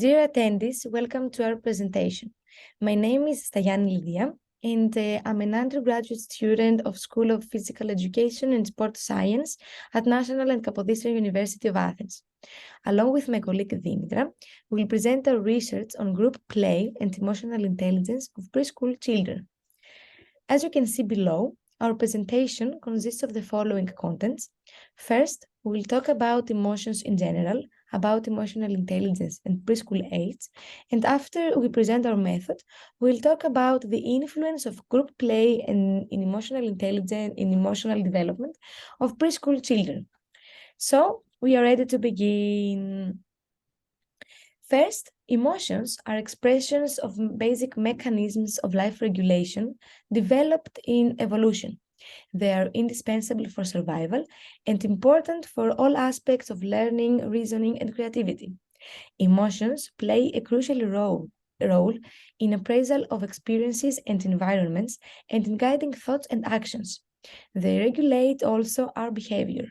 Dear attendees, welcome to our presentation. My name is Stagianni Lydia, and I'm an undergraduate student of School of Physical Education and Sport Science at National and Kapodistrian University of Athens. Along with my colleague Dimitra, we will present our research on group play and emotional intelligence of preschool children. As you can see below, our presentation consists of the following contents. First, we will talk about emotions in general, about emotional intelligence and preschool age, and after we present our method, we'll talk about the influence of group play and in emotional intelligence, in emotional development of preschool children. So, we are ready to begin. First, emotions are expressions of basic mechanisms of life regulation developed in evolution. They are indispensable for survival and important for all aspects of learning, reasoning, and creativity. Emotions play a crucial role in appraisal of experiences and environments and in guiding thoughts and actions. They regulate also our behavior.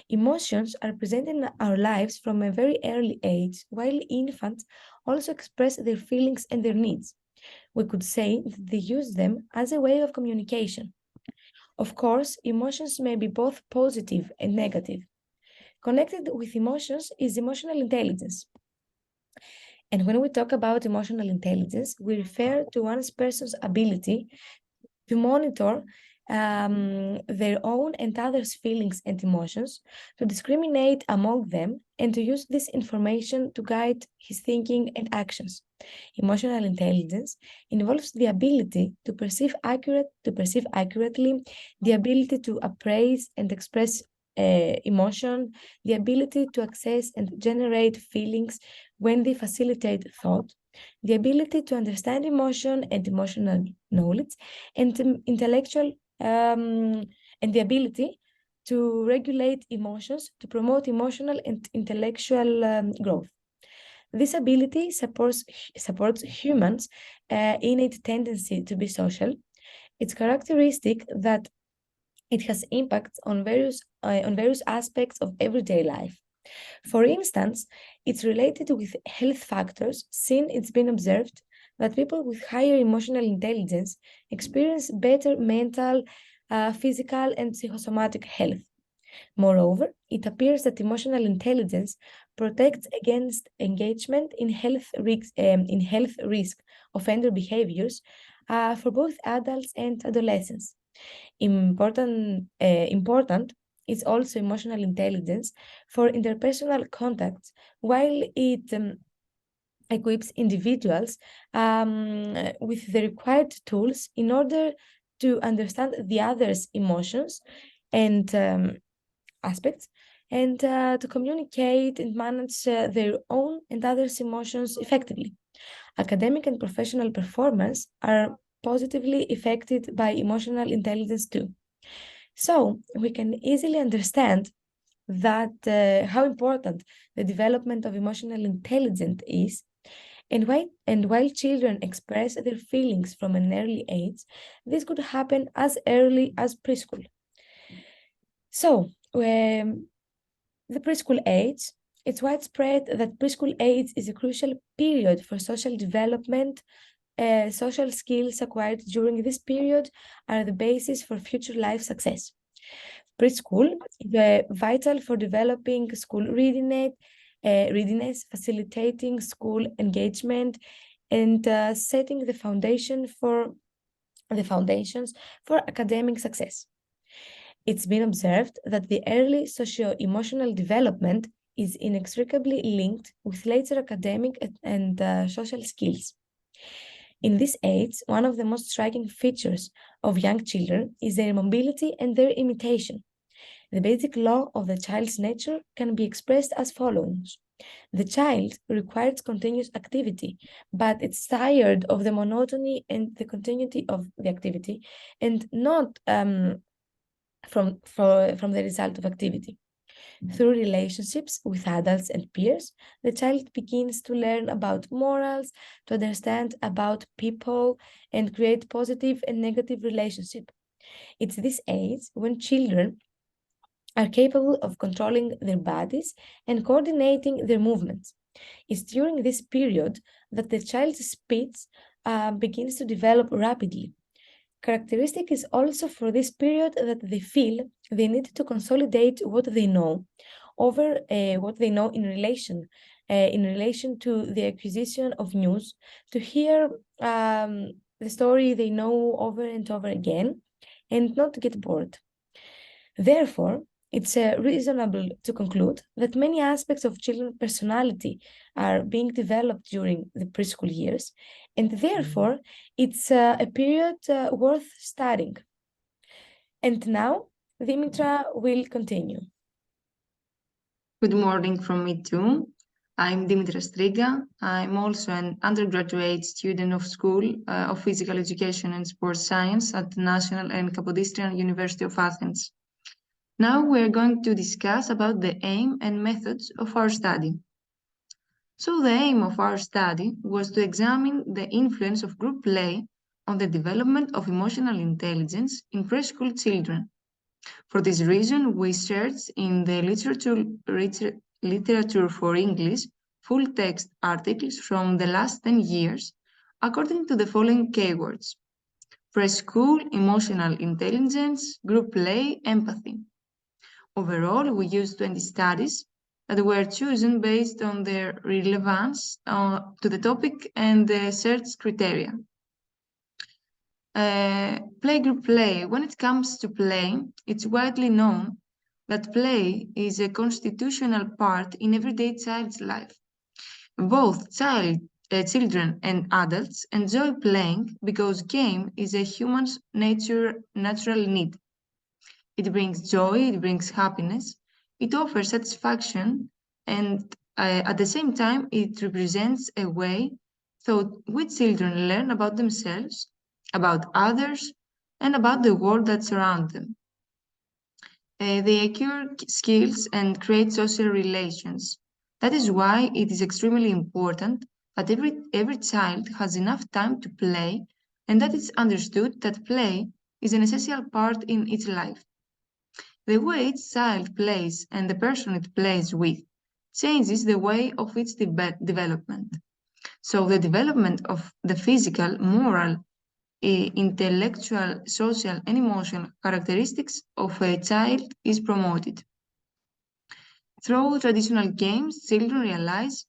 Emotions are present in our lives from a very early age, while infants also express their feelings and their needs. We could say that they use them as a way of communication. Of course, emotions may be both positive and negative. Connected with emotions is emotional intelligence. And when we talk about emotional intelligence, we refer to one person's ability to monitor their own and others' feelings and emotions, to discriminate among them, and to use this information to guide his thinking and actions. Emotional intelligence involves the ability to perceive accurately, the ability to appraise and express emotion, the ability to access and generate feelings when they facilitate thought, the ability to understand emotion and emotional knowledge, and intellectual and the ability to regulate emotions to promote emotional and intellectual growth. This ability supports humans' innate tendency to be social. It's characteristic that it has impacts on various aspects of everyday life. For instance, it's related with health factors, since it's been observed that people with higher emotional intelligence experience better mental, physical, and psychosomatic health. Moreover, it appears that emotional intelligence protects against engagement in health risk offender behaviors for both adults and adolescents. Important is also emotional intelligence for interpersonal contacts, while it equips individuals with the required tools in order to understand the other's emotions and aspects, and to communicate and manage their own and others' emotions effectively. Academic and professional performance are positively affected by emotional intelligence too. So we can easily understand that how important the development of emotional intelligence is, and while children express their feelings from an early age, this could happen as early as preschool. So the preschool age, it's widespread that preschool age is a crucial period for social development. Social skills acquired during this period are the basis for future life success. Preschool is vital for developing school readiness, facilitating school engagement, and setting the foundations for academic success. It's been observed that the early socio-emotional development is inextricably linked with later academic and social skills. In this age, one of the most striking features of young children is their mobility and their imitation. The basic law of the child's nature can be expressed as follows. The child requires continuous activity, but it's tired of the monotony and the continuity of the activity, and not from the result of activity. Through relationships with adults and peers, the child begins to learn about morals, to understand about people, and create positive and negative relationships. It's this age when children are capable of controlling their bodies and coordinating their movements. It's during this period that the child's speech begins to develop rapidly. Characteristic is also for this period that they feel they need to consolidate what they know over what they know in relation to the acquisition of news, to hear the story they know over and over again, and not to get bored. Therefore, it's reasonable to conclude that many aspects of children's personality are being developed during the preschool years, and therefore it's a period worth studying. And now, Dimitra will continue. Good morning from me too. I'm Dimitra Striga. I'm also an undergraduate student of School of Physical Education and Sports Science at the National and Kapodistrian University of Athens. Now we're going to discuss about the aim and methods of our study. So the aim of our study was to examine the influence of group play on the development of emotional intelligence in preschool children. For this reason, we searched in the literature for English full-text articles from the last 10 years according to the following keywords: preschool, emotional intelligence, group play, empathy. Overall, we used 20 studies that were chosen based on their relevance to the topic and the search criteria. Playgroup play. When it comes to play, it's widely known that play is a constitutional part in everyday child's life. Both children and adults enjoy playing because game is a human's natural need. It brings joy, it brings happiness, it offers satisfaction, and at the same time, it represents a way through which children learn about themselves, about others, and about the world that surrounds them. They acquire skills and create social relations. That is why it is extremely important that every child has enough time to play, and that it's understood that play is an essential part in its life. The way each child plays and the person it plays with changes the way of its development. So the development of the physical, moral, intellectual, social, and emotional characteristics of a child is promoted. Through traditional games, children realize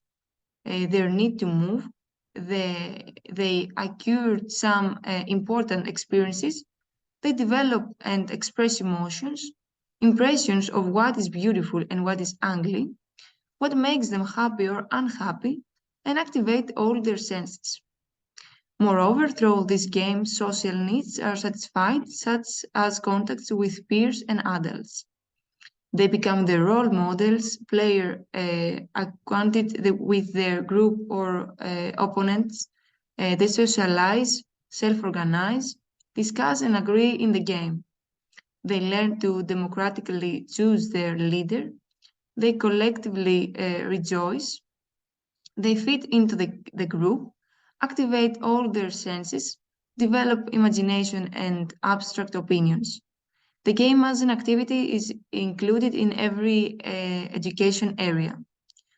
their need to move. They acquire some important experiences. They develop and express emotions, impressions of what is beautiful and what is ugly, what makes them happy or unhappy, and activate all their senses. Moreover, through these games, social needs are satisfied, such as contacts with peers and adults. They become the role models, player acquainted with their group or opponents. They socialize, self-organize, discuss and agree in the game. They learn to democratically choose their leader. They collectively rejoice. They fit into the group, activate all their senses, develop imagination and abstract opinions. The game as an activity is included in every education area.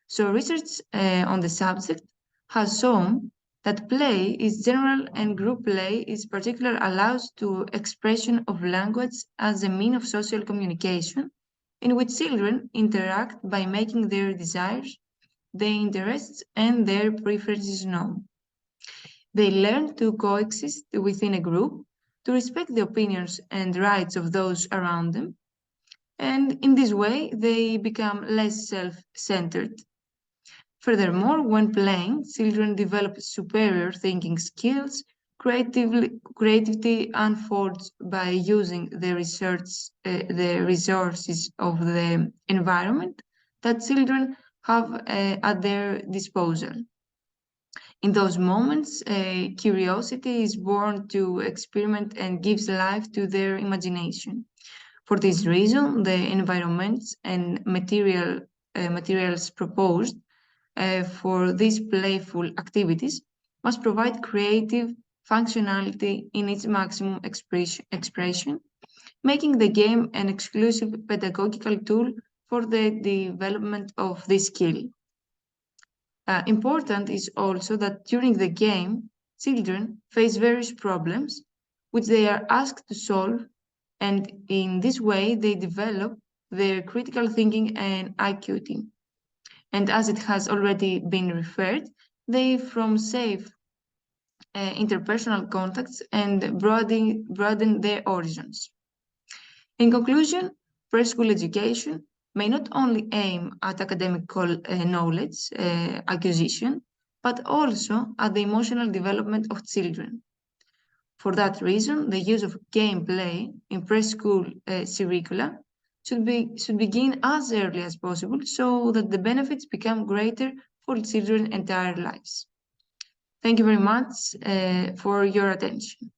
So research on the subject has shown that play is general and group play is particular allows to expression of language as a mean of social communication in which children interact by making their desires, their interests, and their preferences known. They learn to coexist within a group, to respect the opinions and rights of those around them, and in this way they become less self-centered. Furthermore, when playing, children develop superior thinking skills. Creativity unfolds by using the resources of the environment that children have at their disposal. In those moments, curiosity is born to experiment and gives life to their imagination. For this reason, the environments and materials proposed for these playful activities must provide creative functionality in its maximum expression, making the game an exclusive pedagogical tool for the development of this skill. Important is also that during the game, children face various problems which they are asked to solve, and in this way they develop their critical thinking and IQ team. And as it has already been referred, they from safe interpersonal contacts and broaden their horizons. In conclusion, preschool education may not only aim at academic knowledge acquisition, but also at the emotional development of children. For that reason, the use of gameplay in preschool curricula should begin as early as possible so that the benefits become greater for children's entire lives. Thank you very much for your attention.